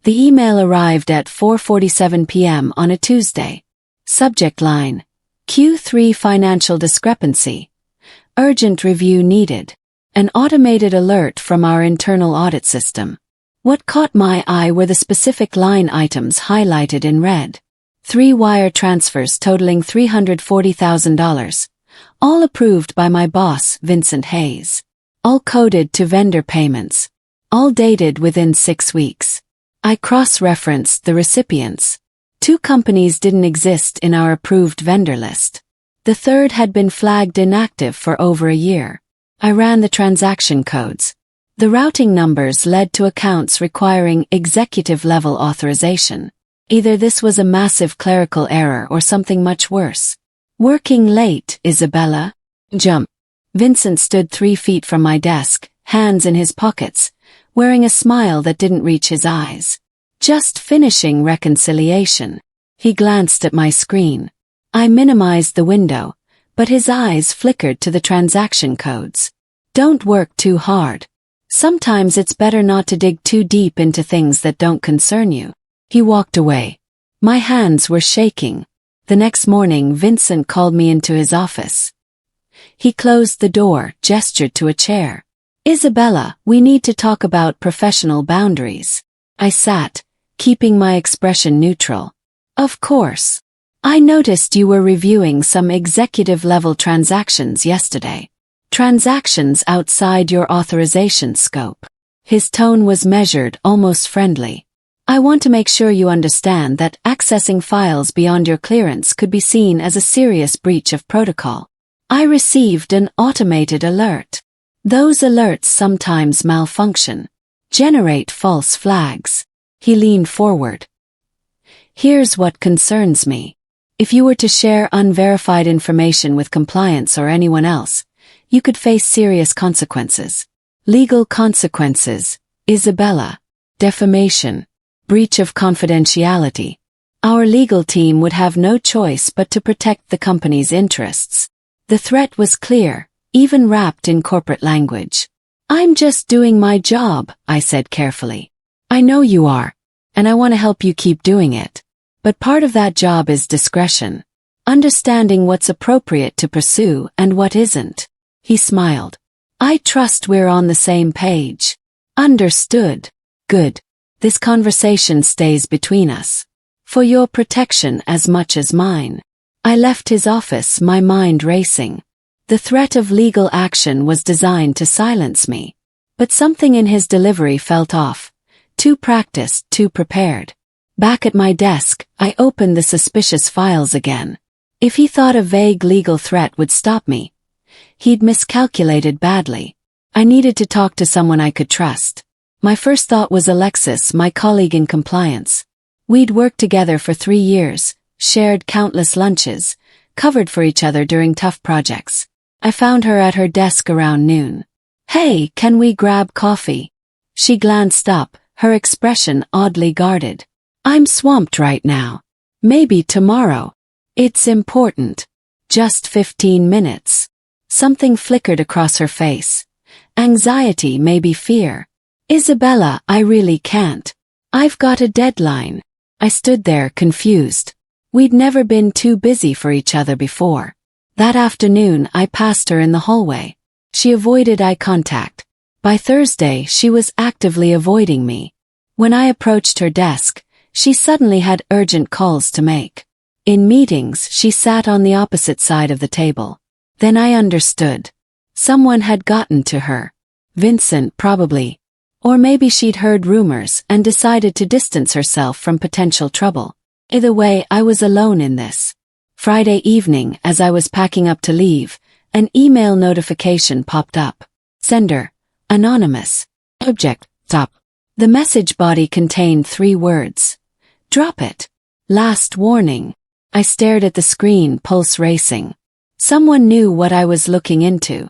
The email arrived at 4:47 p.m. on a Tuesday. Subject line: Q3 financial discrepancy. Urgent review needed. An automated alert from our internal audit system. What caught my eye were the specific line items highlighted in red. 3 wire transfers totaling $340,000. All approved by my boss, Vincent Hayes. All coded to vendor payments. All dated within 6 weeks. I cross-referenced the recipients. 2 companies didn't exist in our approved vendor list. The third had been flagged inactive for over a year. I ran the transaction codes. The routing numbers led to accounts requiring executive-level authorization. Either this was a massive clerical error or something much worse. Working late, Isabella? Jump. Vincent stood 3 feet from my desk, hands in his pockets, wearing a smile that didn't reach his eyes. Just finishing reconciliation. He glanced at my screen. I minimized the window, but his eyes flickered to the transaction codes. Don't work too hard. Sometimes it's better not to dig too deep into things that don't concern you. He walked away. My hands were shaking. The next morning, Vincent called me into his office. He closed the door, gestured to a chair. Isabella, we need to talk about professional boundaries. I sat, keeping my expression neutral. Of course. I noticed you were reviewing some executive-level transactions yesterday. Transactions outside your authorization scope. His tone was measured, almost friendly. I want to make sure you understand that accessing files beyond your clearance could be seen as a serious breach of protocol. I received an automated alert. Those alerts sometimes malfunction. Generate false flags. He leaned forward. Here's what concerns me. If you were to share unverified information with compliance or anyone else, you could face serious consequences. Legal consequences, Isabella. Defamation. Breach of confidentiality. Our legal team would have no choice but to protect the company's interests. The threat was clear, even wrapped in corporate language. I'm just doing my job, I said carefully. I know you are, and I want to help you keep doing it. But part of that job is discretion. Understanding what's appropriate to pursue and what isn't. He smiled. I trust we're on the same page. Understood. Good. This conversation stays between us. For your protection as much as mine. I left his office, my mind racing. The threat of legal action was designed to silence me. But something in his delivery felt off. Too practiced, too prepared. Back at my desk, I opened the suspicious files again. If he thought a vague legal threat would stop me, he'd miscalculated badly. I needed to talk to someone I could trust. My first thought was Alexis, my colleague in compliance. We'd worked together for 3 years, shared countless lunches, covered for each other during tough projects. I found her at her desk around noon. Hey, can we grab coffee? She glanced up, her expression oddly guarded. I'm swamped right now. Maybe tomorrow. It's important. Just 15 minutes. Something flickered across her face. Anxiety, maybe fear. Isabella, I really can't. I've got a deadline. I stood there, confused. We'd never been too busy for each other before. That afternoon, I passed her in the hallway. She avoided eye contact. By Thursday, she was actively avoiding me. When I approached her desk, she suddenly had urgent calls to make. In meetings, she sat on the opposite side of the table. Then I understood. Someone had gotten to her. Vincent, probably. Or maybe she'd heard rumors and decided to distance herself from potential trouble. Either way, I was alone in this. Friday evening, as I was packing up to leave, an email notification popped up. Sender, anonymous. Subject, stop. The message body contained 3 words. Drop it. Last warning. I stared at the screen, pulse racing. Someone knew what I was looking into.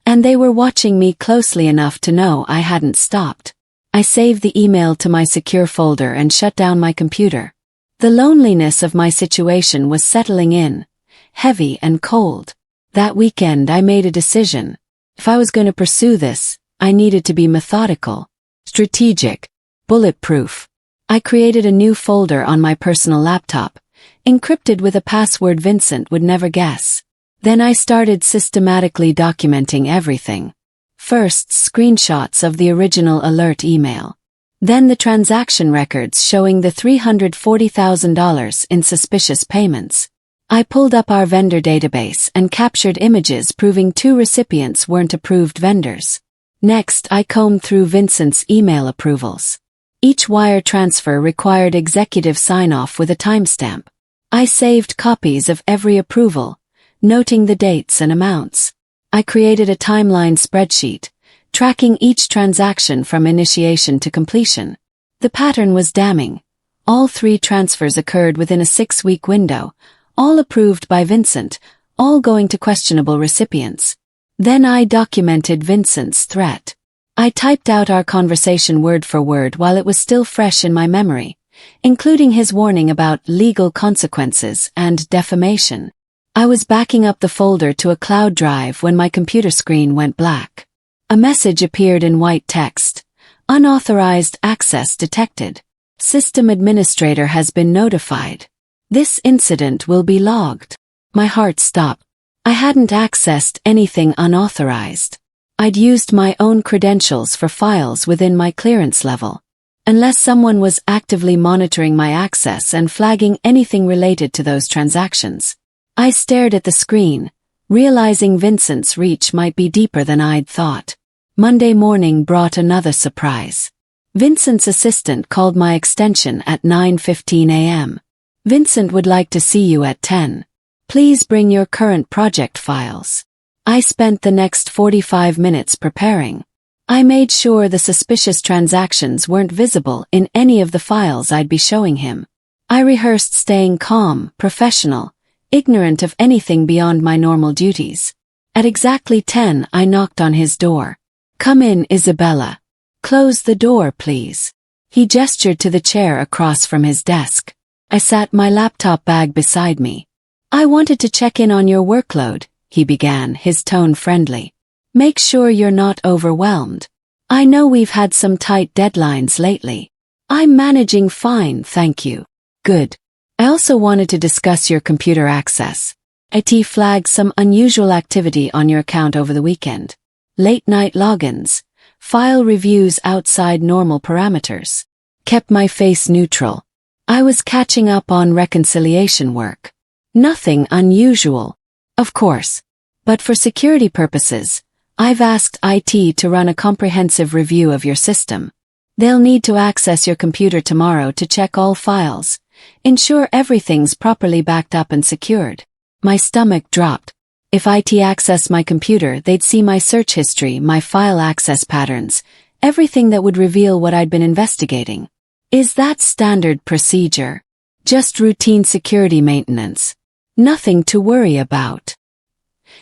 And they were watching me closely enough to know I hadn't stopped. I saved the email to my secure folder and shut down my computer. The loneliness of my situation was settling in, heavy and cold. That weekend I made a decision. If I was going to pursue this, I needed to be methodical, strategic, bulletproof. I created a new folder on my personal laptop, encrypted with a password Vincent would never guess. Then I started systematically documenting everything. First, screenshots of the original alert email. Then the transaction records showing the $340,000 in suspicious payments. I pulled up our vendor database and captured images proving 2 recipients weren't approved vendors. Next, I combed through Vincent's email approvals. Each wire transfer required executive sign-off with a timestamp. I saved copies of every approval, noting the dates and amounts. I created a timeline spreadsheet, tracking each transaction from initiation to completion. The pattern was damning. All 3 transfers occurred within a 6-week window, all approved by Vincent, all going to questionable recipients. Then I documented Vincent's threat. I typed out our conversation word for word while it was still fresh in my memory, including his warning about legal consequences and defamation. I was backing up the folder to a cloud drive when my computer screen went black. A message appeared in white text. Unauthorized access detected. System administrator has been notified. This incident will be logged. My heart stopped. I hadn't accessed anything unauthorized. I'd used my own credentials for files within my clearance level. Unless someone was actively monitoring my access and flagging anything related to those transactions. I stared at the screen, realizing Vincent's reach might be deeper than I'd thought. Monday morning brought another surprise. Vincent's assistant called my extension at 9:15 a.m. Vincent would like to see you at 10. Please bring your current project files. I spent the next 45 minutes preparing. I made sure the suspicious transactions weren't visible in any of the files I'd be showing him. I rehearsed staying calm, professional, ignorant of anything beyond my normal duties. At exactly 10, I knocked on his door. Come in, Isabella. Close the door, please. He gestured to the chair across from his desk. I sat my laptop bag beside me. I wanted to check in on your workload, he began, his tone friendly. Make sure you're not overwhelmed. I know we've had some tight deadlines lately. I'm managing fine, thank you. Good. I also wanted to discuss your computer access. IT flagged some unusual activity on your account over the weekend. Late-night logins, file reviews outside normal parameters. Kept my face neutral. I was catching up on reconciliation work. Nothing unusual, of course. But for security purposes, I've asked IT to run a comprehensive review of your system. They'll need to access your computer tomorrow to check all files, ensure everything's properly backed up and secured. My stomach dropped. If IT accessed my computer, they'd see my search history, my file access patterns, everything that would reveal what I'd been investigating. Is that standard procedure? Just routine security maintenance. Nothing to worry about.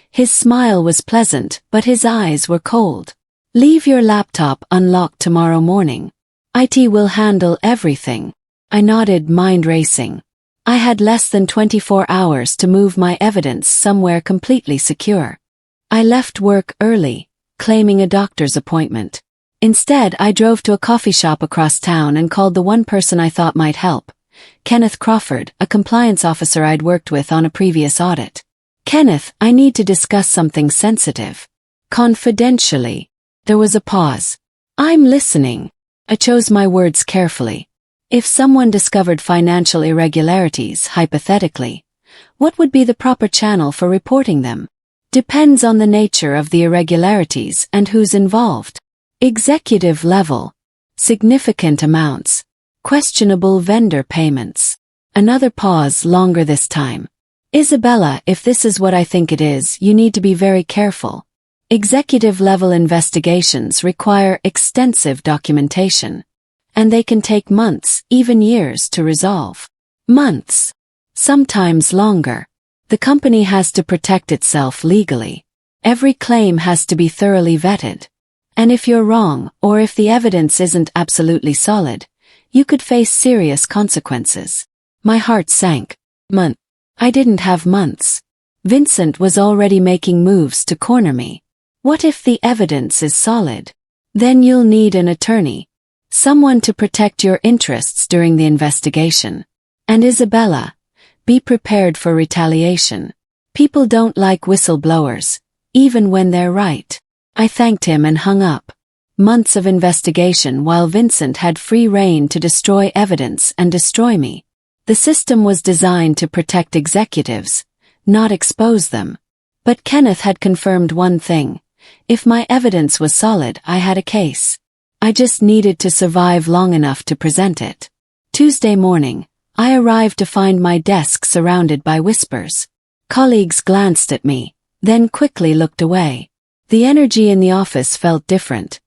His smile was pleasant, but his eyes were cold. Leave your laptop unlocked tomorrow morning. IT will handle everything. I nodded, mind racing. I had less than 24 hours to move my evidence somewhere completely secure. I left work early, claiming a doctor's appointment. Instead, I drove to a coffee shop across town and called the one person I thought might help, Kenneth Crawford, a compliance officer I'd worked with on a previous audit. Kenneth, I need to discuss something sensitive. Confidentially. There was a pause. I'm listening. I chose my words carefully. If someone discovered financial irregularities, hypothetically, what would be the proper channel for reporting them? Depends on the nature of the irregularities and who's involved. Executive level. Significant amounts. Questionable vendor payments. Another pause, longer this time. Isabella, if this is what I think it is, you need to be very careful. Executive-level investigations require extensive documentation. And they can take months, even years to resolve. Months. Sometimes longer. The company has to protect itself legally. Every claim has to be thoroughly vetted. And if you're wrong, or if the evidence isn't absolutely solid, you could face serious consequences. My heart sank. Month. I didn't have months. Vincent was already making moves to corner me. What if the evidence is solid? Then you'll need an attorney. Someone to protect your interests during the investigation. And Isabella, be prepared for retaliation. People don't like whistleblowers, even when they're right. I thanked him and hung up. Months of investigation while Vincent had free rein to destroy evidence and destroy me. The system was designed to protect executives, not expose them. But Kenneth had confirmed one thing. If my evidence was solid, I had a case. I just needed to survive long enough to present it. Tuesday morning, I arrived to find my desk surrounded by whispers. Colleagues glanced at me, then quickly looked away. The energy in the office felt different.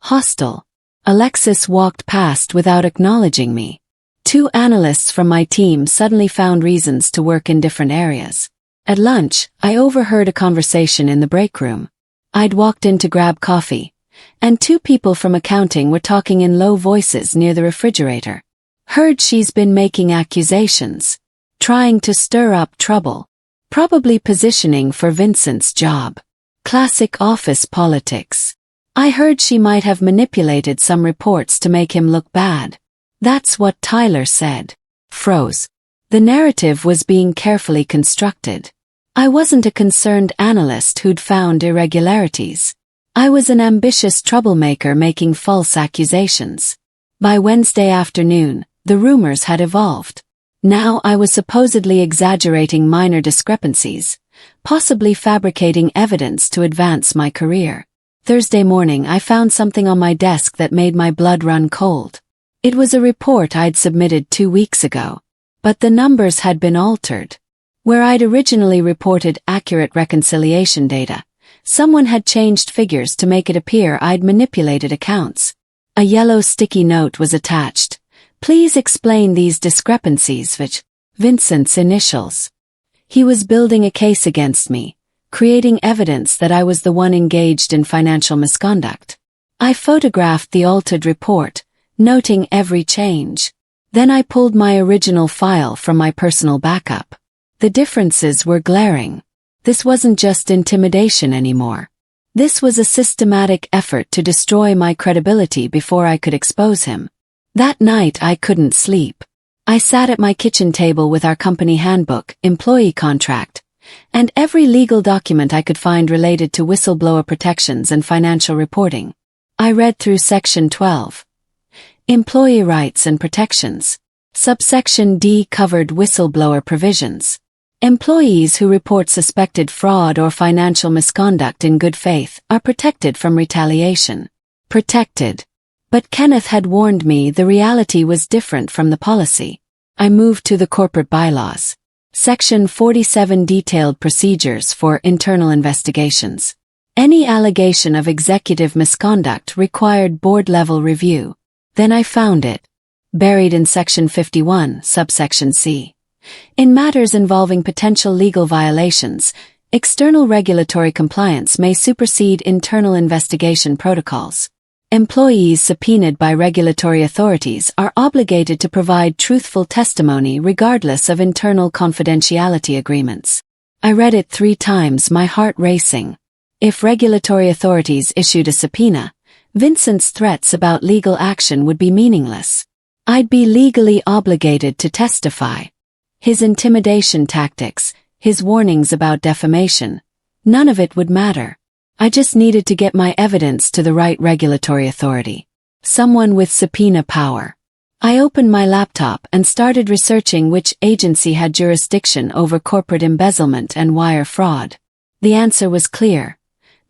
Hostile. Alexis walked past without acknowledging me. 2 analysts from my team suddenly found reasons to work in different areas. At lunch, I overheard a conversation in the break room. I'd walked in to grab coffee, and 2 people from accounting were talking in low voices near the refrigerator. Heard she's been making accusations, trying to stir up trouble, probably positioning for Vincent's job. Classic office politics. I heard she might have manipulated some reports to make him look bad. That's what Tyler said. Froze. The narrative was being carefully constructed. I wasn't a concerned analyst who'd found irregularities. I was an ambitious troublemaker making false accusations. By Wednesday afternoon, the rumors had evolved. Now I was supposedly exaggerating minor discrepancies, possibly fabricating evidence to advance my career. Thursday morning I found something on my desk that made my blood run cold. It was a report I'd submitted 2 weeks ago, but the numbers had been altered. Where I'd originally reported accurate reconciliation data, someone had changed figures to make it appear I'd manipulated accounts. A yellow sticky note was attached. Please explain these discrepancies with Vincent's initials. He was building a case against me, creating evidence that I was the one engaged in financial misconduct. I photographed the altered report, noting every change. Then I pulled my original file from my personal backup. The differences were glaring. This wasn't just intimidation anymore. This was a systematic effort to destroy my credibility before I could expose him. That night I couldn't sleep. I sat at my kitchen table with our company handbook, employee contract, and every legal document I could find related to whistleblower protections and financial reporting. I read through Section 12. Employee Rights and Protections. Subsection D covered whistleblower provisions. Employees who report suspected fraud or financial misconduct in good faith are protected from retaliation. Protected. But Kenneth had warned me the reality was different from the policy. I moved to the corporate bylaws. Section 47 detailed procedures for internal investigations. Any allegation of executive misconduct required board-level review. Then I found it. Buried in Section 51, subsection C. In matters involving potential legal violations, external regulatory compliance may supersede internal investigation protocols. Employees subpoenaed by regulatory authorities are obligated to provide truthful testimony regardless of internal confidentiality agreements. I read it 3 times, my heart racing. If regulatory authorities issued a subpoena, Vincent's threats about legal action would be meaningless. I'd be legally obligated to testify. His intimidation tactics, his warnings about defamation, none of it would matter. I just needed to get my evidence to the right regulatory authority. Someone with subpoena power. I opened my laptop and started researching which agency had jurisdiction over corporate embezzlement and wire fraud. The answer was clear.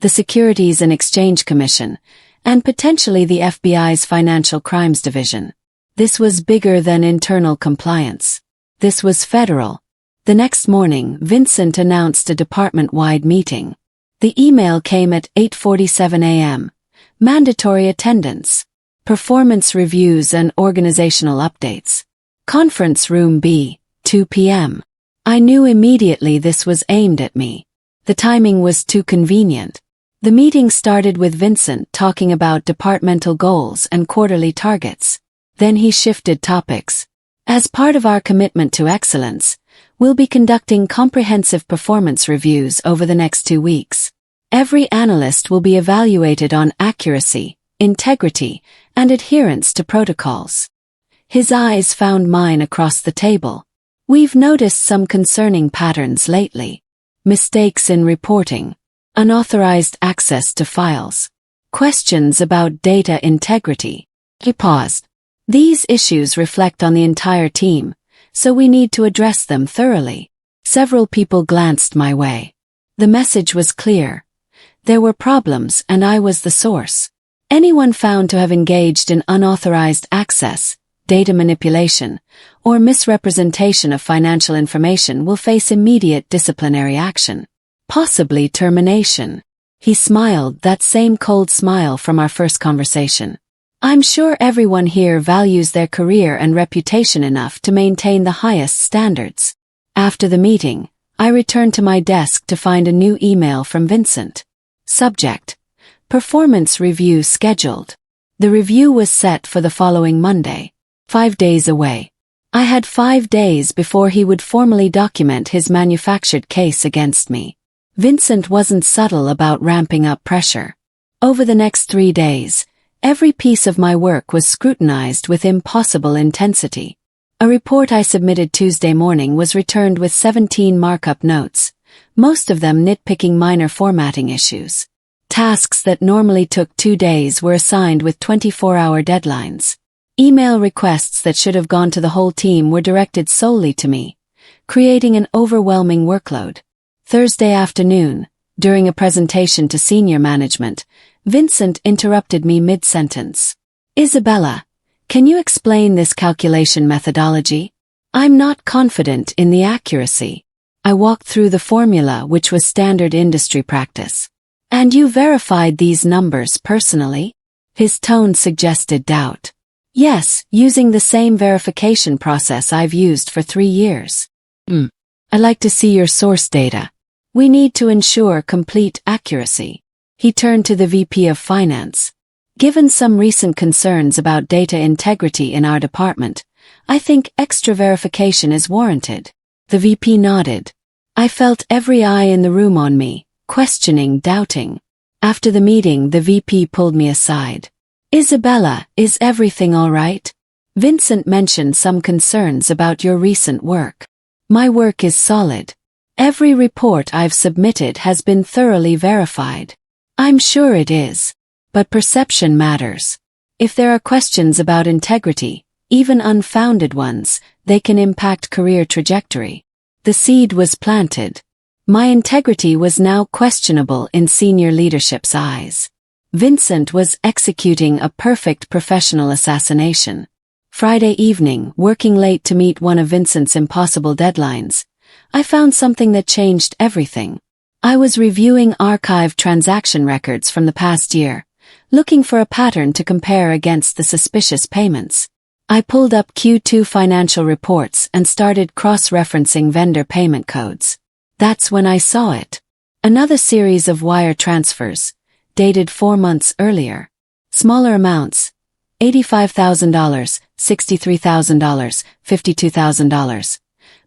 The Securities and Exchange Commission, and potentially the FBI's Financial Crimes Division. This was bigger than internal compliance. This was federal. The next morning, Vincent announced a department-wide meeting. The email came at 8:47 a.m. Mandatory attendance. Performance reviews and organizational updates. Conference Room B, 2 p.m. I knew immediately this was aimed at me. The timing was too convenient. The meeting started with Vincent talking about departmental goals and quarterly targets. Then he shifted topics. As part of our commitment to excellence, we'll be conducting comprehensive performance reviews over the next 2 weeks. Every analyst will be evaluated on accuracy, integrity, and adherence to protocols. His eyes found mine across the table. We've noticed some concerning patterns lately. Mistakes in reporting, unauthorized access to files, questions about data integrity. He paused. These issues reflect on the entire team, so we need to address them thoroughly. Several people glanced my way. The message was clear. There were problems and I was the source. Anyone found to have engaged in unauthorized access, data manipulation, or misrepresentation of financial information will face immediate disciplinary action, possibly termination. He smiled, that same cold smile from our first conversation. I'm sure everyone here values their career and reputation enough to maintain the highest standards. After the meeting, I returned to my desk to find a new email from Vincent. Subject: Performance review scheduled. The review was set for the following Monday, 5 days away. I had 5 days before he would formally document his manufactured case against me. Vincent wasn't subtle about ramping up pressure. Over the next 3 days, every piece of my work was scrutinized with impossible intensity. A report I submitted Tuesday morning was returned with 17 markup notes, most of them nitpicking minor formatting issues. Tasks that normally took 2 days were assigned with 24-hour deadlines. Email requests that should have gone to the whole team were directed solely to me, creating an overwhelming workload. Thursday afternoon, during a presentation to senior management, Vincent interrupted me mid-sentence. Isabella, can you explain this calculation methodology? I'm not confident in the accuracy. I walked through the formula, which was standard industry practice. And you verified these numbers personally? His tone suggested doubt. Yes, using the same verification process I've used for 3 years. I'd like to see your source data. We need to ensure complete accuracy. He turned to the VP of Finance. Given some recent concerns about data integrity in our department, I think extra verification is warranted. The VP nodded. I felt every eye in the room on me, questioning, doubting. After the meeting, the VP pulled me aside. Isabella, is everything all right? Vincent mentioned some concerns about your recent work. My work is solid. Every report I've submitted has been thoroughly verified. I'm sure it is. But perception matters. If there are questions about integrity, even unfounded ones, they can impact career trajectory. The seed was planted. My integrity was now questionable in senior leadership's eyes. Vincent was executing a perfect professional assassination. Friday evening, working late to meet one of Vincent's impossible deadlines, I found something that changed everything. I was reviewing archived transaction records from the past year, looking for a pattern to compare against the suspicious payments. I pulled up Q2 financial reports and started cross-referencing vendor payment codes. That's when I saw it. Another series of wire transfers, dated 4 months earlier. Smaller amounts, $85,000, $63,000, $52,000.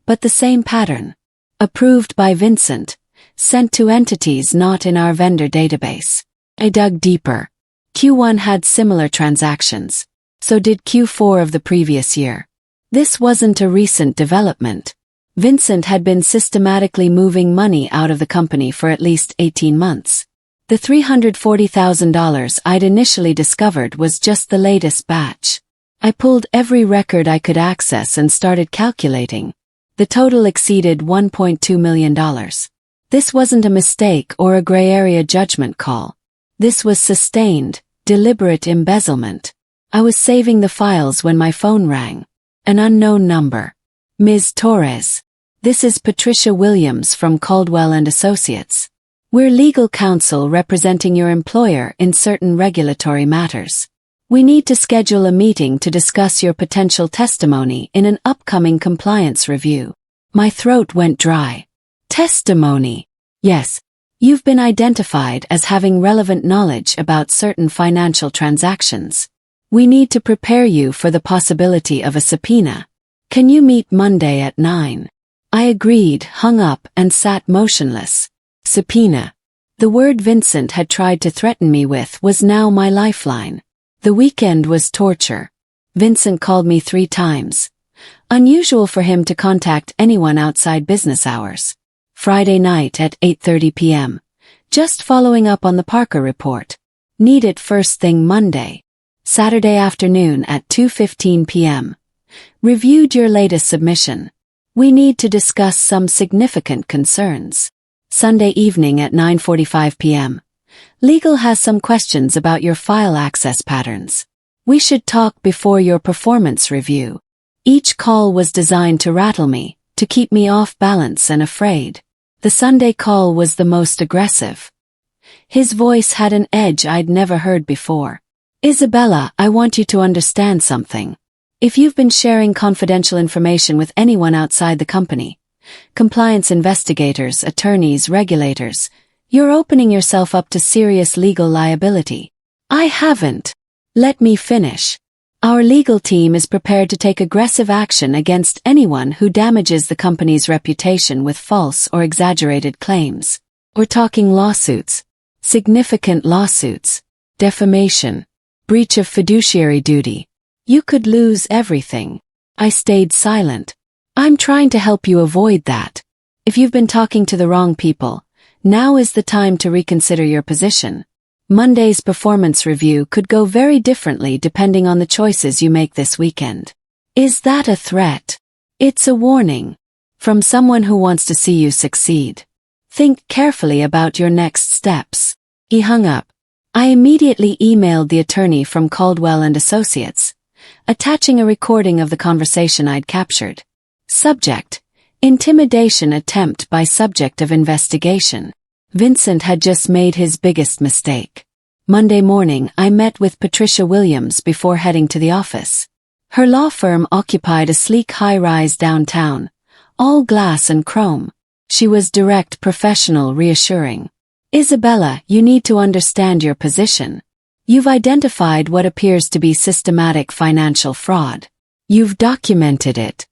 But the same pattern. Approved by Vincent, sent to entities not in our vendor database. I dug deeper. Q1 had similar transactions. So did Q4 of the previous year. This wasn't a recent development. Vincent had been systematically moving money out of the company for at least 18 months. The $340,000 I'd initially discovered was just the latest batch. I pulled every record I could access and started calculating. The total exceeded $1.2 million. This wasn't a mistake or a gray area judgment call. This was sustained, deliberate embezzlement. I was saving the files when my phone rang. An unknown number. Ms. Torres. This is Patricia Williams from Caldwell & Associates. We're legal counsel representing your employer in certain regulatory matters. We need to schedule a meeting to discuss your potential testimony in an upcoming compliance review. My throat went dry. Testimony. Yes. You've been identified as having relevant knowledge about certain financial transactions. We need to prepare you for the possibility of a subpoena. Can you meet Monday at 9? I agreed, hung up, and sat motionless. Subpoena. The word Vincent had tried to threaten me with was now my lifeline. The weekend was torture. Vincent called me 3 times. Unusual for him to contact anyone outside business hours. Friday night at 8:30 p.m. Just following up on the Parker report. Need it first thing Monday. Saturday afternoon at 2:15 p.m. Reviewed your latest submission. We need to discuss some significant concerns. Sunday evening at 9:45 p.m. Legal has some questions about your file access patterns. We should talk before your performance review. Each call was designed to rattle me, to keep me off balance and afraid. The Sunday call was the most aggressive. His voice had an edge I'd never heard before. Isabella, I want you to understand something. If you've been sharing confidential information with anyone outside the company, compliance investigators, attorneys, regulators, you're opening yourself up to serious legal liability. I haven't. Let me finish. Our legal team is prepared to take aggressive action against anyone who damages the company's reputation with false or exaggerated claims. We're talking lawsuits, significant lawsuits, defamation, breach of fiduciary duty. You could lose everything. I stayed silent. I'm trying to help you avoid that. If you've been talking to the wrong people, now is the time to reconsider your position. Monday's performance review could go very differently depending on the choices you make this weekend. Is that a threat? It's a warning. From someone who wants to see you succeed. Think carefully about your next steps. He hung up. I immediately emailed the attorney from Caldwell & Associates, attaching a recording of the conversation I'd captured. Subject: intimidation attempt by subject of investigation. Vincent had just made his biggest mistake. Monday morning I met with Patricia Williams before heading to the office. Her law firm occupied a sleek high-rise downtown, all glass and chrome. She was direct, professional, reassuring. Isabella, you need to understand your position. You've identified what appears to be systematic financial fraud. You've documented it.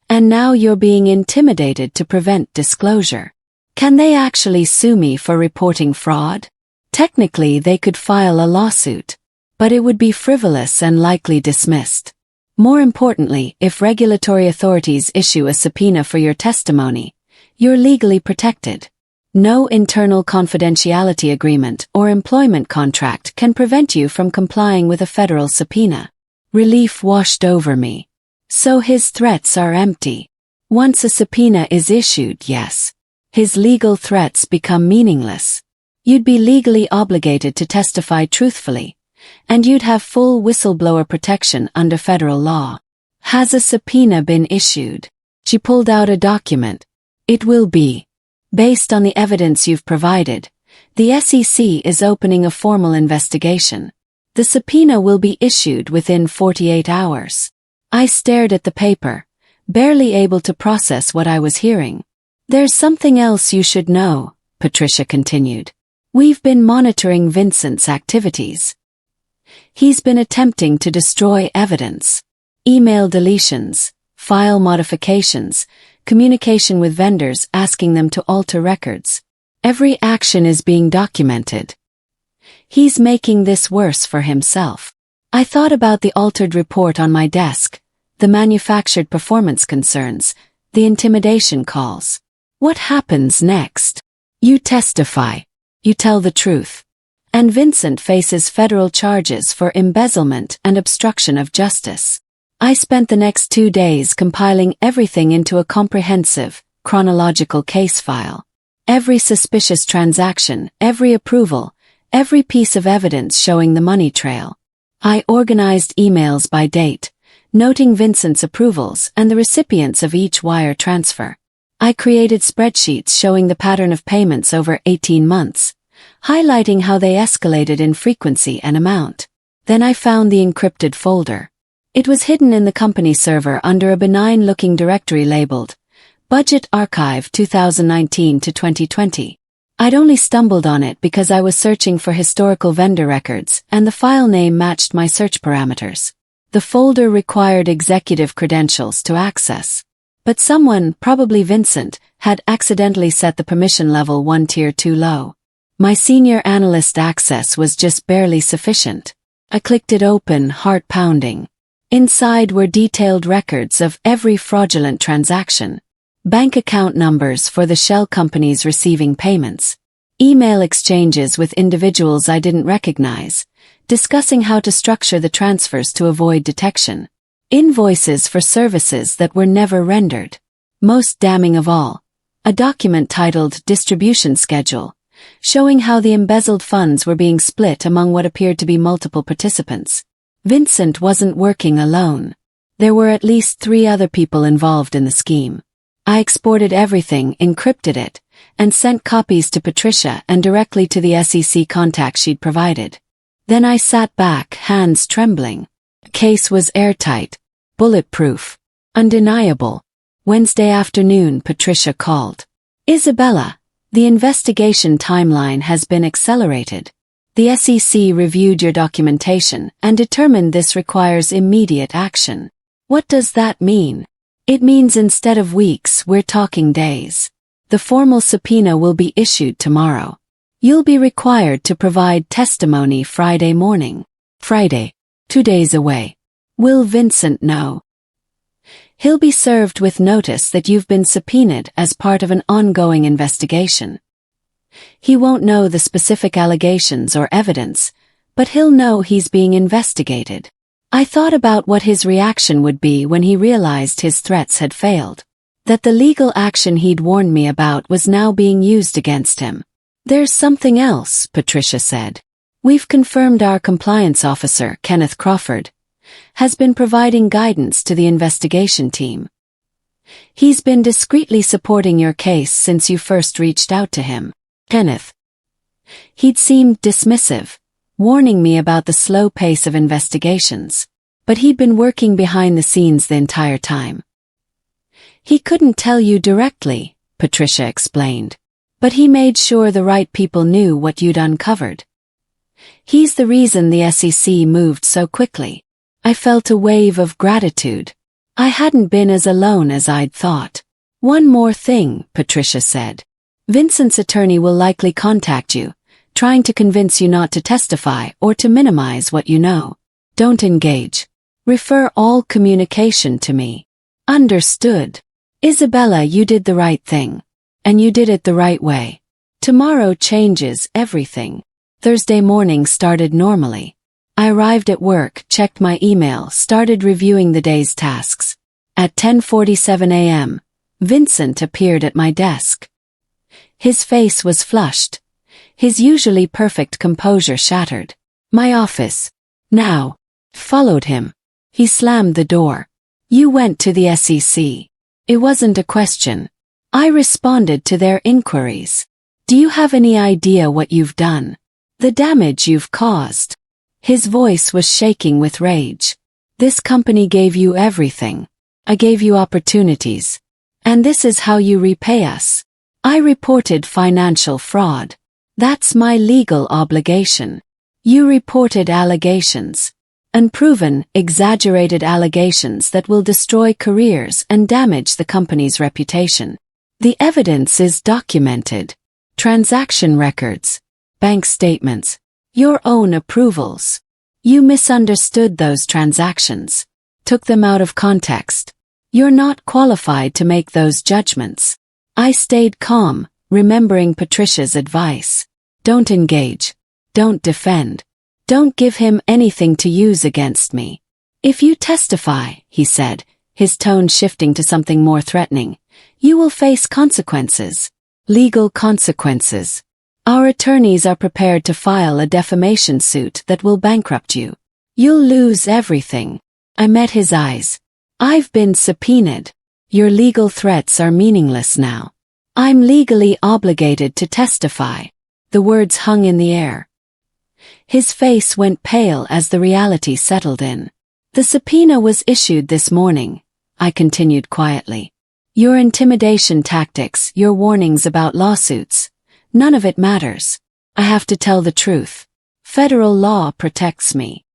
And now you're being intimidated to prevent disclosure. Can they actually sue me for reporting fraud? Technically, they could file a lawsuit, but it would be frivolous and likely dismissed. More importantly, if regulatory authorities issue a subpoena for your testimony, you're legally protected. No internal confidentiality agreement or employment contract can prevent you from complying with a federal subpoena. Relief washed over me. So his threats are empty. Once a subpoena is issued, yes, his legal threats become meaningless. You'd be legally obligated to testify truthfully, and you'd have full whistleblower protection under federal law. Has a subpoena been issued? She pulled out a document. It will be. Based on the evidence you've provided, the SEC is opening a formal investigation. The subpoena will be issued within 48 hours. I stared at the paper, barely able to process what I was hearing. There's something else you should know, Patricia continued. We've been monitoring Vincent's activities. He's been attempting to destroy evidence. Email deletions, file modifications, communication with vendors asking them to alter records. Every action is being documented. He's making this worse for himself. I thought about the altered report on my desk, the manufactured performance concerns, the intimidation calls. What happens next? You testify. You tell the truth. And Vincent faces federal charges for embezzlement and obstruction of justice. I spent the next 2 days compiling everything into a comprehensive, chronological case file. Every suspicious transaction, every approval, every piece of evidence showing the money trail. I organized emails by date, noting Vincent's approvals and the recipients of each wire transfer. I created spreadsheets showing the pattern of payments over 18 months, highlighting how they escalated in frequency and amount. Then I found the encrypted folder. It was hidden in the company server under a benign-looking directory labeled Budget Archive 2019 to 2020. I'd only stumbled on it because I was searching for historical vendor records and the file name matched my search parameters. The folder required executive credentials to access. But someone, probably Vincent, had accidentally set the permission level 1 tier too low. My senior analyst access was just barely sufficient. I clicked it open, heart pounding. Inside were detailed records of every fraudulent transaction, bank account numbers for the shell companies receiving payments, email exchanges with individuals I didn't recognize, discussing how to structure the transfers to avoid detection, invoices for services that were never rendered. Most damning of all, a document titled Distribution Schedule, showing how the embezzled funds were being split among what appeared to be multiple participants. Vincent wasn't working alone. There were at least 3 other people involved in the scheme. I exported everything, encrypted it, and sent copies to Patricia and directly to the SEC contact she'd provided. Then I sat back, hands trembling. The case was airtight, bulletproof, undeniable. Wednesday afternoon, Patricia called. Isabella, the investigation timeline has been accelerated. The SEC reviewed your documentation and determined this requires immediate action. What does that mean? It means instead of weeks, we're talking days. The formal subpoena will be issued tomorrow. You'll be required to provide testimony Friday morning. Friday, 2 days away. Will Vincent know? He'll be served with notice that you've been subpoenaed as part of an ongoing investigation. He won't know the specific allegations or evidence, but he'll know he's being investigated. I thought about what his reaction would be when he realized his threats had failed, that the legal action he'd warned me about was now being used against him. There's something else, Patricia said. We've confirmed our compliance officer, Kenneth Crawford, has been providing guidance to the investigation team. He's been discreetly supporting your case since you first reached out to him. Kenneth. He'd seemed dismissive, warning me about the slow pace of investigations, but he'd been working behind the scenes the entire time. He couldn't tell you directly, Patricia explained, but he made sure the right people knew what you'd uncovered. He's the reason the SEC moved so quickly. I felt a wave of gratitude. I hadn't been as alone as I'd thought. One more thing, Patricia said. Vincent's attorney will likely contact you, trying to convince you not to testify or to minimize what you know. Don't engage. Refer all communication to me. Understood. Isabella, you did the right thing. And you did it the right way. Tomorrow changes everything. Thursday morning started normally. I arrived at work, checked my email, started reviewing the day's tasks. At 10:47 a.m., Vincent appeared at my desk. His face was flushed. His usually perfect composure shattered. My office. Now. Followed him. He slammed the door. You went to the SEC. It wasn't a question. I responded to their inquiries. Do you have any idea what you've done? The damage you've caused? His voice was shaking with rage. This company gave you everything. I gave you opportunities. And this is how you repay us. I reported financial fraud. That's my legal obligation. You reported allegations. Unproven, exaggerated allegations that will destroy careers and damage the company's reputation. The evidence is documented. Transaction records. Bank statements. Your own approvals. You misunderstood those transactions. Took them out of context. You're not qualified to make those judgments. I stayed calm, remembering Patricia's advice. Don't engage. Don't defend. Don't give him anything to use against me. If you testify, he said, his tone shifting to something more threatening, you will face consequences. Legal consequences. Our attorneys are prepared to file a defamation suit that will bankrupt you. You'll lose everything. I met his eyes. I've been subpoenaed. Your legal threats are meaningless now. I'm legally obligated to testify. The words hung in the air. His face went pale as the reality settled in. The subpoena was issued this morning, I continued quietly. Your intimidation tactics, your warnings about lawsuits, none of it matters. I have to tell the truth. Federal law protects me.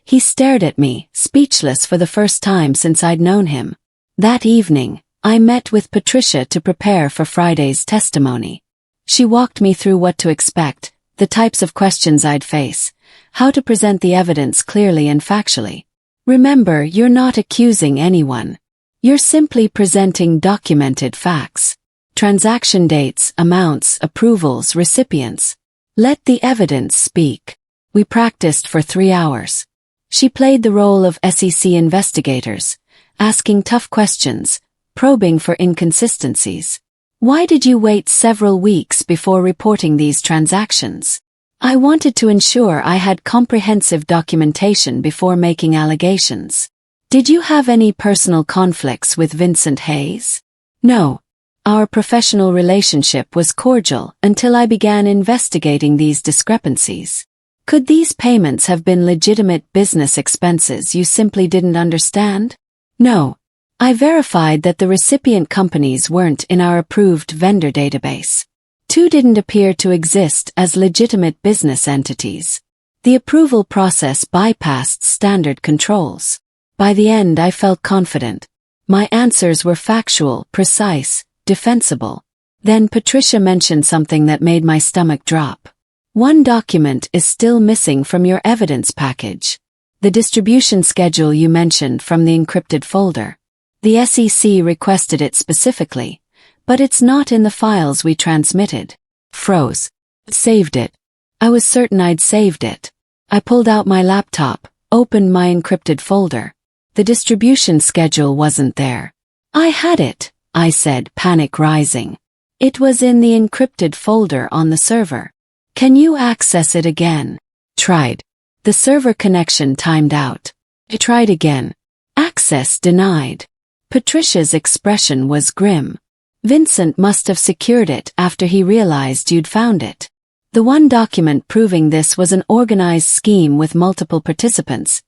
He stared at me, speechless for the first time since I'd known him. That evening, I met with Patricia to prepare for Friday's testimony. She walked me through what to expect, the types of questions I'd face, how to present the evidence clearly and factually. Remember, you're not accusing anyone. You're simply presenting documented facts. Transaction dates, amounts, approvals, recipients. Let the evidence speak. We practiced for 3 hours. She played the role of SEC investigators, asking tough questions, probing for inconsistencies. Why did you wait several weeks before reporting these transactions? I wanted to ensure I had comprehensive documentation before making allegations. Did you have any personal conflicts with Vincent Hayes? No. Our professional relationship was cordial until I began investigating these discrepancies. Could these payments have been legitimate business expenses you simply didn't understand? No. I verified that the recipient companies weren't in our approved vendor database. 2 didn't appear to exist as legitimate business entities. The approval process bypassed standard controls. By the end, I felt confident. My answers were factual, precise, defensible. Then Patricia mentioned something that made my stomach drop. One document is still missing from your evidence package. The distribution schedule you mentioned from the encrypted folder. The SEC requested it specifically, but it's not in the files we transmitted. Froze. Saved it. I was certain I'd saved it. I pulled out my laptop, opened my encrypted folder. The distribution schedule wasn't there. I had it, I said, panic rising. It was in the encrypted folder on the server. Can you access it again? Tried. The server connection timed out. I tried again. Access denied. Patricia's expression was grim. Vincent must have secured it after he realized you'd found it. The one document proving this was an organized scheme with multiple participants,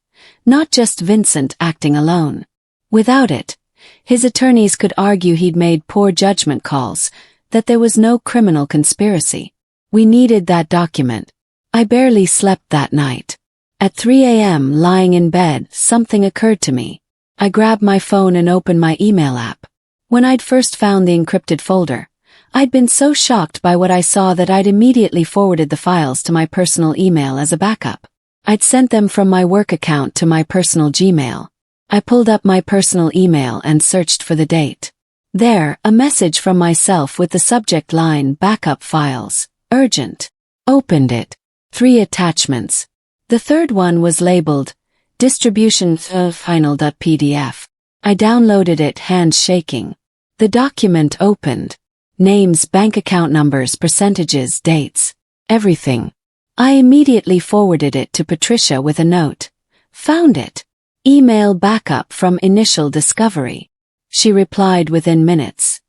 not just Vincent acting alone. Without it, his attorneys could argue he'd made poor judgment calls, that there was no criminal conspiracy. We needed that document. I barely slept that night. At 3 a.m., lying in bed, something occurred to me. I grabbed my phone and opened my email app. When I'd first found the encrypted folder, I'd been so shocked by what I saw that I'd immediately forwarded the files to my personal email as a backup. I'd sent them from my work account to my personal Gmail. I pulled up my personal email and searched for the date. There, a message from myself with the subject line, "Backup files, urgent." Opened it. 3 attachments. The third one was labeled, "Distribution final.pdf." I downloaded it, hands shaking. The document opened. Names, bank account numbers, percentages, dates. Everything. I immediately forwarded it to Patricia with a note. Found it. Email backup from initial discovery. She replied within minutes.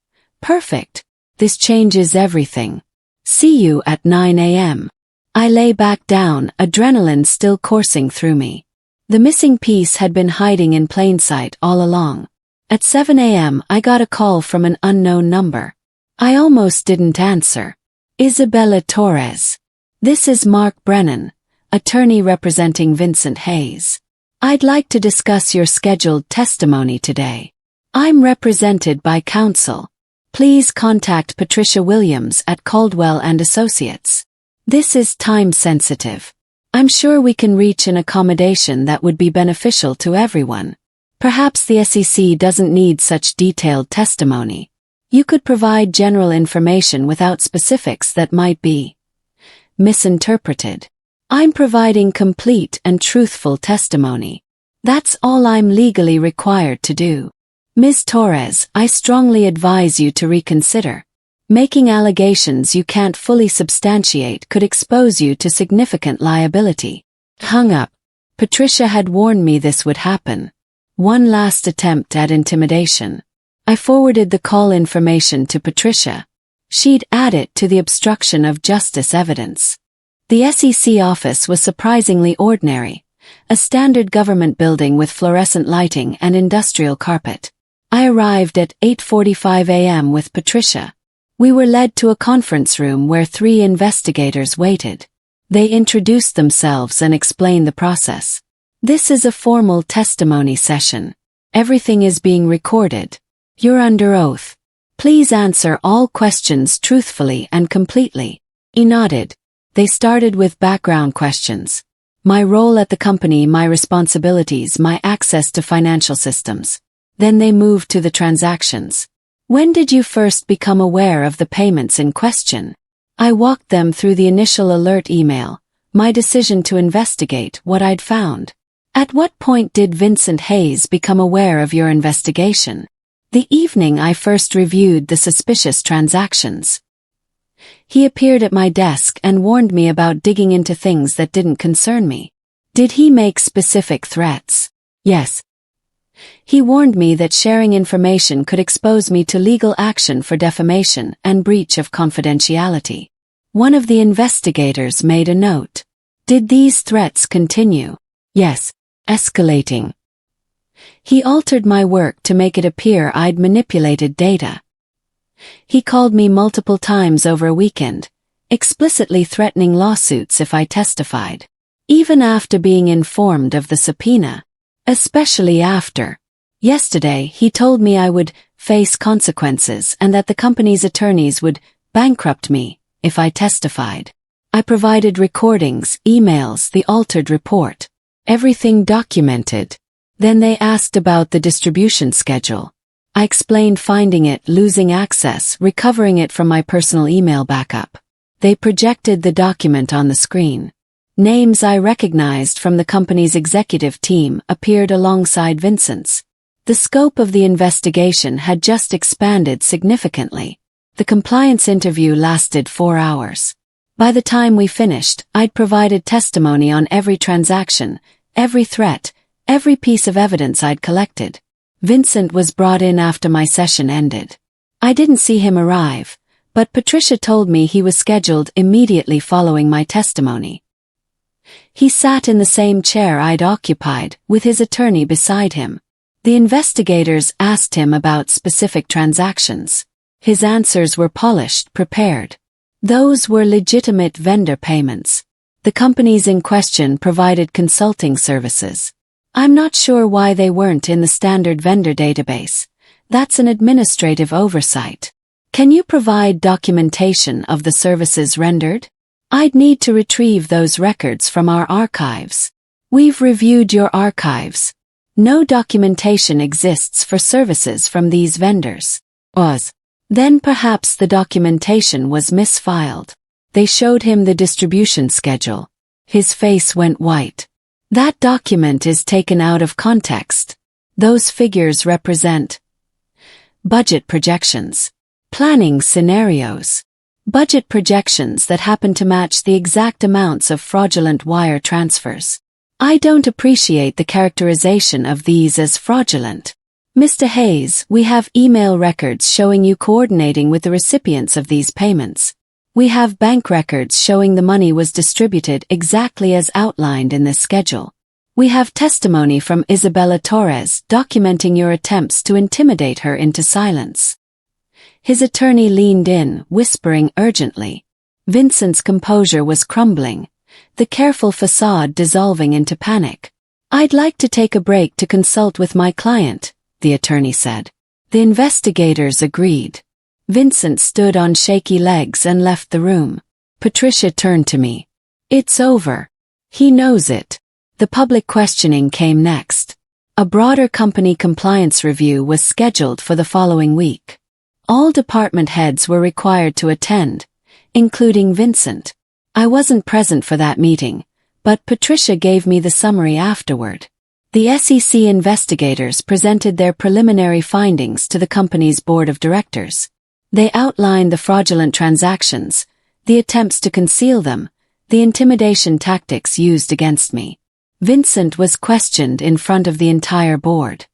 Perfect. This changes everything. See you at 9 a.m. I lay back down, adrenaline still coursing through me. The missing piece had been hiding in plain sight all along. At 7 a.m. I got a call from an unknown number. I almost didn't answer. Isabella Torres. This is Mark Brennan, attorney representing Vincent Hayes. I'd like to discuss your scheduled testimony today. I'm represented by counsel. Please contact Patricia Williams at Caldwell & Associates. This is time sensitive. I'm sure we can reach an accommodation that would be beneficial to everyone. Perhaps the SEC doesn't need such detailed testimony. You could provide general information without specifics that might be misinterpreted. I'm providing complete and truthful testimony. That's all I'm legally required to do. Ms. Torres, I strongly advise you to reconsider. Making allegations you can't fully substantiate could expose you to significant liability. Hung up. Patricia had warned me this would happen. One last attempt at intimidation. I forwarded the call information to Patricia. She'd add it to the obstruction of justice evidence. The SEC office was surprisingly ordinary. A standard government building with fluorescent lighting and industrial carpet. I arrived at 8:45 a.m. with Patricia. We were led to a conference room where 3 investigators waited. They introduced themselves and explained the process. This is a formal testimony session. Everything is being recorded. You're under oath. Please answer all questions truthfully and completely. He nodded. They started with background questions. My role at the company, my responsibilities, my access to financial systems. Then they moved to the transactions. When did you first become aware of the payments in question? I walked them through the initial alert email, my decision to investigate what I'd found. At what point did Vincent Hayes become aware of your investigation? The evening I first reviewed the suspicious transactions. He appeared at my desk and warned me about digging into things that didn't concern me. Did he make specific threats? Yes. He warned me that sharing information could expose me to legal action for defamation and breach of confidentiality. One of the investigators made a note. Did these threats continue? Yes. Escalating. He altered my work to make it appear I'd manipulated data. He called me multiple times over a weekend, explicitly threatening lawsuits if I testified. Even after being informed of the subpoena. Especially after. Yesterday, he told me I would face consequences and that the company's attorneys would bankrupt me if I testified. I provided recordings, emails, the altered report. Everything documented. Then they asked about the distribution schedule. I explained finding it, losing access, recovering it from my personal email backup. They projected the document on the screen. Names I recognized from the company's executive team appeared alongside Vincent's. The scope of the investigation had just expanded significantly. The compliance interview lasted 4 hours. By the time we finished, I'd provided testimony on every transaction, every threat, every piece of evidence I'd collected. Vincent was brought in after my session ended. I didn't see him arrive, but Patricia told me he was scheduled immediately following my testimony. He sat in the same chair I'd occupied, with his attorney beside him. The investigators asked him about specific transactions. His answers were polished, prepared. Those were legitimate vendor payments. The companies in question provided consulting services. I'm not sure why they weren't in the standard vendor database. That's an administrative oversight. Can you provide documentation of the services rendered? I'd need to retrieve those records from our archives. We've reviewed your archives. No documentation exists for services from these vendors. Then perhaps the documentation was misfiled. They showed him the distribution schedule. His face went white. That document is taken out of context. Those figures represent budget projections, planning scenarios, budget projections that happen to match the exact amounts of fraudulent wire transfers. I don't appreciate the characterization of these as fraudulent. Mr. Hayes, we have email records showing you coordinating with the recipients of these payments. We have bank records showing the money was distributed exactly as outlined in this schedule. We have testimony from Isabella Torres documenting your attempts to intimidate her into silence. His attorney leaned in, whispering urgently. Vincent's composure was crumbling, the careful facade dissolving into panic. I'd like to take a break to consult with my client, the attorney said. The investigators agreed. Vincent stood on shaky legs and left the room. Patricia turned to me. It's over. He knows it. The public questioning came next. A broader company compliance review was scheduled for the following week. All department heads were required to attend, including Vincent. I wasn't present for that meeting, but Patricia gave me the summary afterward. The SEC investigators presented their preliminary findings to the company's board of directors. They outlined the fraudulent transactions, the attempts to conceal them, the intimidation tactics used against me. Vincent was questioned in front of the entire board.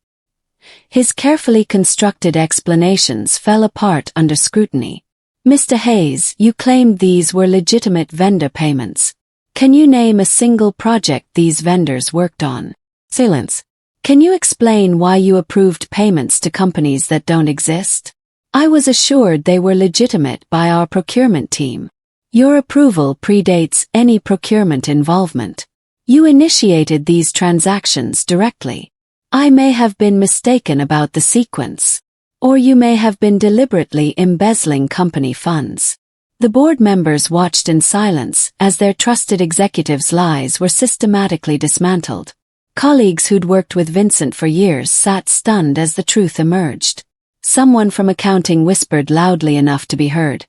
His carefully constructed explanations fell apart under scrutiny. Mr. Hayes, you claimed these were legitimate vendor payments. Can you name a single project these vendors worked on? Silence. Can you explain why you approved payments to companies that don't exist? I was assured they were legitimate by our procurement team. Your approval predates any procurement involvement. You initiated these transactions directly. I may have been mistaken about the sequence. Or you may have been deliberately embezzling company funds. The board members watched in silence as their trusted executives' lies were systematically dismantled. Colleagues who'd worked with Vincent for years sat stunned as the truth emerged. Someone from accounting whispered loudly enough to be heard,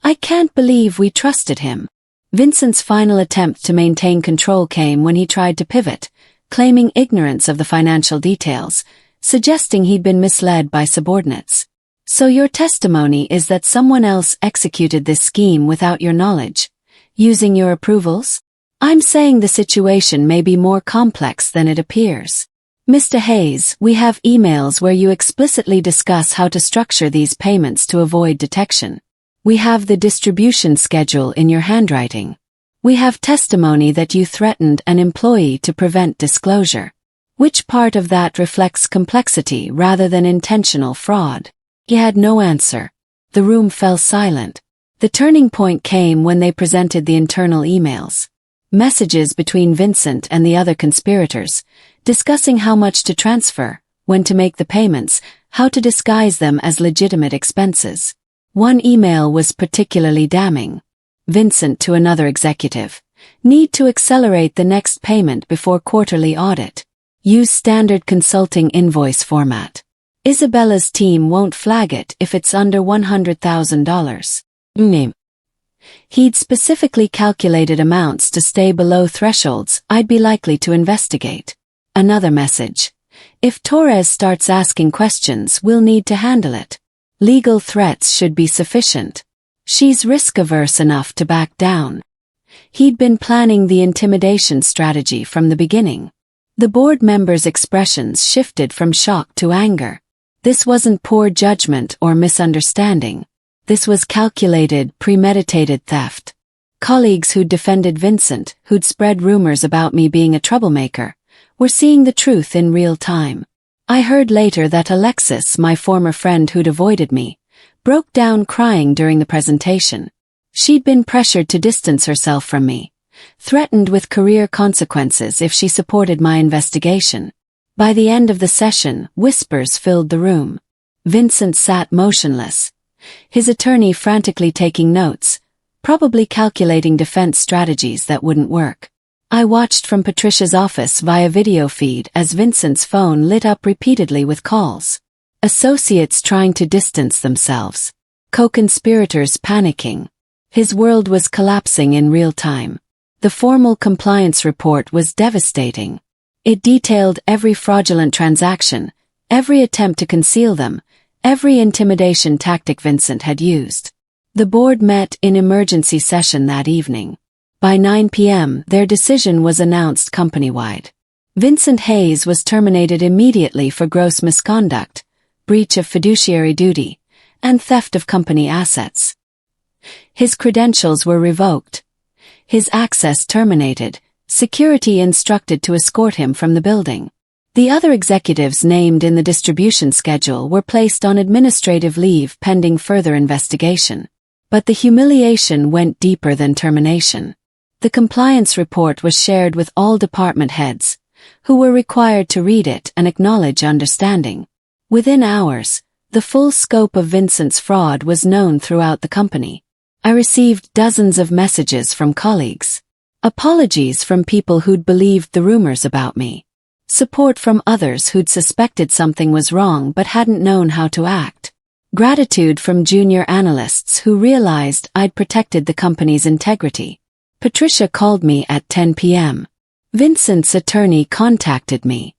"I can't believe we trusted him." Vincent's final attempt to maintain control came when he tried to pivot, claiming ignorance of the financial details, suggesting he'd been misled by subordinates. "So your testimony is that someone else executed this scheme without your knowledge, using your approvals? I'm saying the situation may be more complex than it appears. Mr. Hayes, we have emails where you explicitly discuss how to structure these payments to avoid detection. We have the distribution schedule in your handwriting. We have testimony that you threatened an employee to prevent disclosure. Which part of that reflects complexity rather than intentional fraud?" He had no answer. The room fell silent. The turning point came when they presented the internal emails. Messages between Vincent and the other conspirators, discussing how much to transfer, when to make the payments, how to disguise them as legitimate expenses. One email was particularly damning. Vincent to another executive, "Need to accelerate the next payment before quarterly audit. Use standard consulting invoice format. Isabella's team won't flag it if it's under $100,000. Name." He'd specifically calculated amounts to stay below thresholds I'd be likely to investigate. Another message, "If Torres starts asking questions, we'll need to handle it. Legal threats should be sufficient. She's risk-averse enough to back down." He'd been planning the intimidation strategy from the beginning. The board members' expressions shifted from shock to anger. This wasn't poor judgment or misunderstanding. This was calculated, premeditated theft. Colleagues who'd defended Vincent, who'd spread rumors about me being a troublemaker, were seeing the truth in real time. I heard later that Alexis, my former friend who'd avoided me, broke down crying during the presentation. She'd been pressured to distance herself from me, threatened with career consequences if she supported my investigation. By the end of the session, whispers filled the room. Vincent sat motionless, his attorney frantically taking notes, probably calculating defense strategies that wouldn't work. I watched from Patricia's office via video feed as Vincent's phone lit up repeatedly with calls. Associates trying to distance themselves. Co-conspirators panicking. His world was collapsing in real time. The formal compliance report was devastating. It detailed every fraudulent transaction, every attempt to conceal them, every intimidation tactic Vincent had used. The board met in emergency session that evening. By 9 p.m., their decision was announced company-wide. Vincent Hayes was terminated immediately for gross misconduct, breach of fiduciary duty, and theft of company assets. His credentials were revoked. His access terminated, security instructed to escort him from the building. The other executives named in the distribution schedule were placed on administrative leave pending further investigation. But the humiliation went deeper than termination. The compliance report was shared with all department heads, who were required to read it and acknowledge understanding. Within hours, the full scope of Vincent's fraud was known throughout the company. I received dozens of messages from colleagues. Apologies from people who'd believed the rumors about me. Support from others who'd suspected something was wrong but hadn't known how to act. Gratitude from junior analysts who realized I'd protected the company's integrity. Patricia called me at 10 p.m. Vincent's attorney contacted me.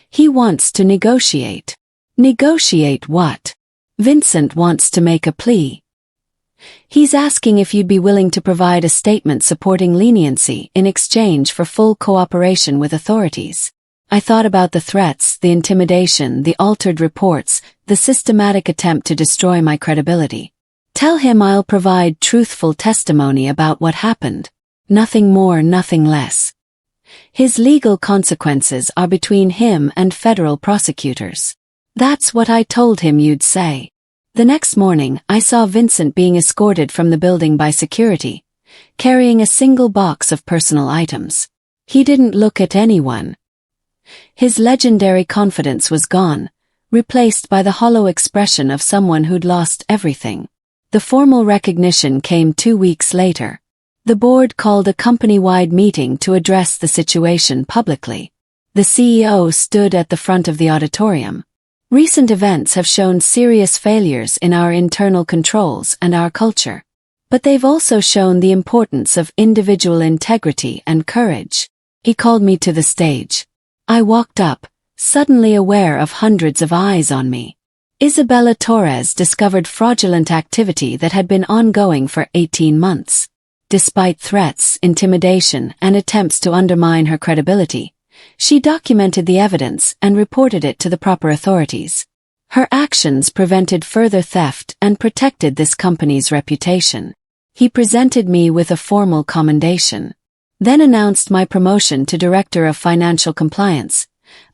He wants to negotiate. Negotiate what? Vincent wants to make a plea. He's asking if you'd be willing to provide a statement supporting leniency in exchange for full cooperation with authorities. I thought about the threats, the intimidation, the altered reports, the systematic attempt to destroy my credibility. Tell him I'll provide truthful testimony about what happened. Nothing more, nothing less. His legal consequences are between him and federal prosecutors. That's what I told him you'd say. The next morning, I saw Vincent being escorted from the building by security, carrying a single box of personal items. He didn't look at anyone. His legendary confidence was gone, replaced by the hollow expression of someone who'd lost everything. The formal recognition came 2 weeks later. The board called a company-wide meeting to address the situation publicly. The CEO stood at the front of the auditorium. Recent events have shown serious failures in our internal controls and our culture. But they've also shown the importance of individual integrity and courage. He called me to the stage. I walked up, suddenly aware of hundreds of eyes on me. Isabella Torres discovered fraudulent activity that had been ongoing for 18 months. Despite threats, intimidation, and attempts to undermine her credibility, she documented the evidence and reported it to the proper authorities. Her actions prevented further theft and protected this company's reputation. He presented me with a formal commendation, then announced my promotion to Director of Financial Compliance,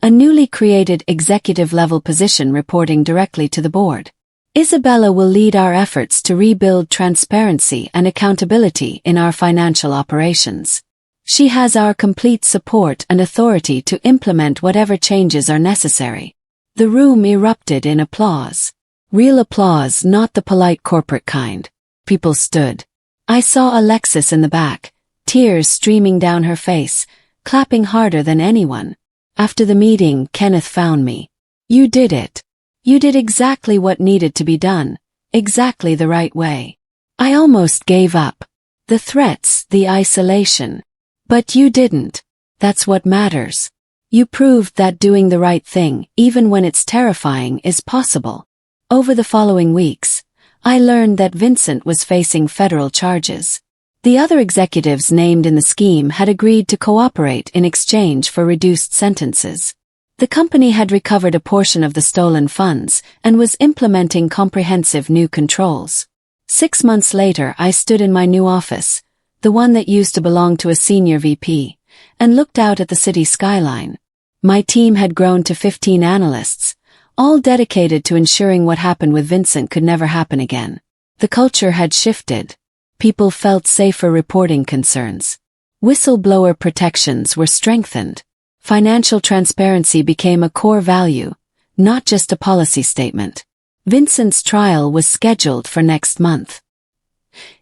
a newly created executive-level position reporting directly to the board. Isabella will lead our efforts to rebuild transparency and accountability in our financial operations. She has our complete support and authority to implement whatever changes are necessary. The room erupted in applause. Real applause, not the polite corporate kind. People stood. I saw Alexis in the back, tears streaming down her face, clapping harder than anyone. After the meeting, Kenneth found me. You did it. You did exactly what needed to be done, exactly the right way. I almost gave up. The threats, the isolation. But you didn't. That's what matters. You proved that doing the right thing, even when it's terrifying, is possible. Over the following weeks, I learned that Vincent was facing federal charges. The other executives named in the scheme had agreed to cooperate in exchange for reduced sentences. The company had recovered a portion of the stolen funds and was implementing comprehensive new controls. 6 months later, I stood in my new office, the one that used to belong to a senior VP, and looked out at the city skyline. My team had grown to 15 analysts, all dedicated to ensuring what happened with Vincent could never happen again. The culture had shifted. People felt safer reporting concerns. Whistleblower protections were strengthened. Financial transparency became a core value, not just a policy statement. Vincent's trial was scheduled for next month.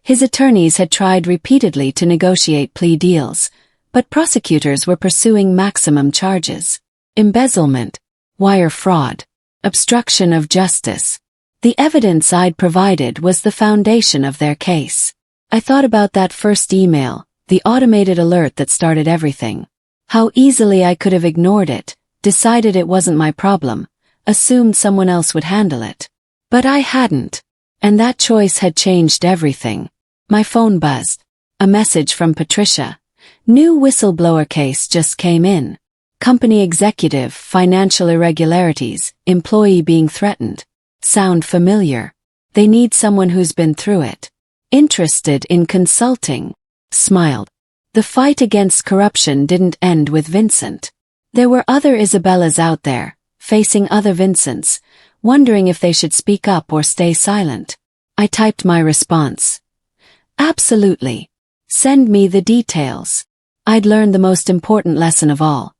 His attorneys had tried repeatedly to negotiate plea deals, but prosecutors were pursuing maximum charges. Embezzlement, wire fraud, obstruction of justice. The evidence I'd provided was the foundation of their case. I thought about that first email, the automated alert that started everything. How easily I could have ignored it, decided it wasn't my problem, assumed someone else would handle it. But I hadn't. And that choice had changed everything. My phone buzzed. A message from Patricia. New whistleblower case just came in. Company executive, financial irregularities, employee being threatened. Sound familiar? They need someone who's been through it. Interested in consulting. Smiled. The fight against corruption didn't end with Vincent. There were other Isabellas out there, facing other Vincents, wondering if they should speak up or stay silent. I typed my response. Absolutely. Send me the details. I'd learned the most important lesson of all.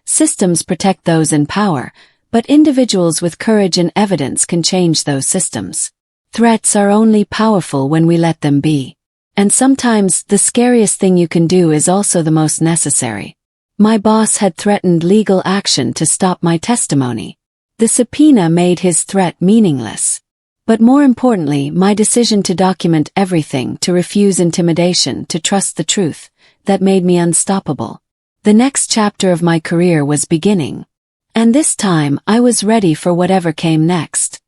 Systems protect those in power, but individuals with courage and evidence can change those systems. Threats are only powerful when we let them be. And sometimes the scariest thing you can do is also the most necessary. My boss had threatened legal action to stop my testimony. The subpoena made his threat meaningless. But more importantly, my decision to document everything, to refuse intimidation, to trust the truth, that made me unstoppable. The next chapter of my career was beginning. And this time I was ready for whatever came next.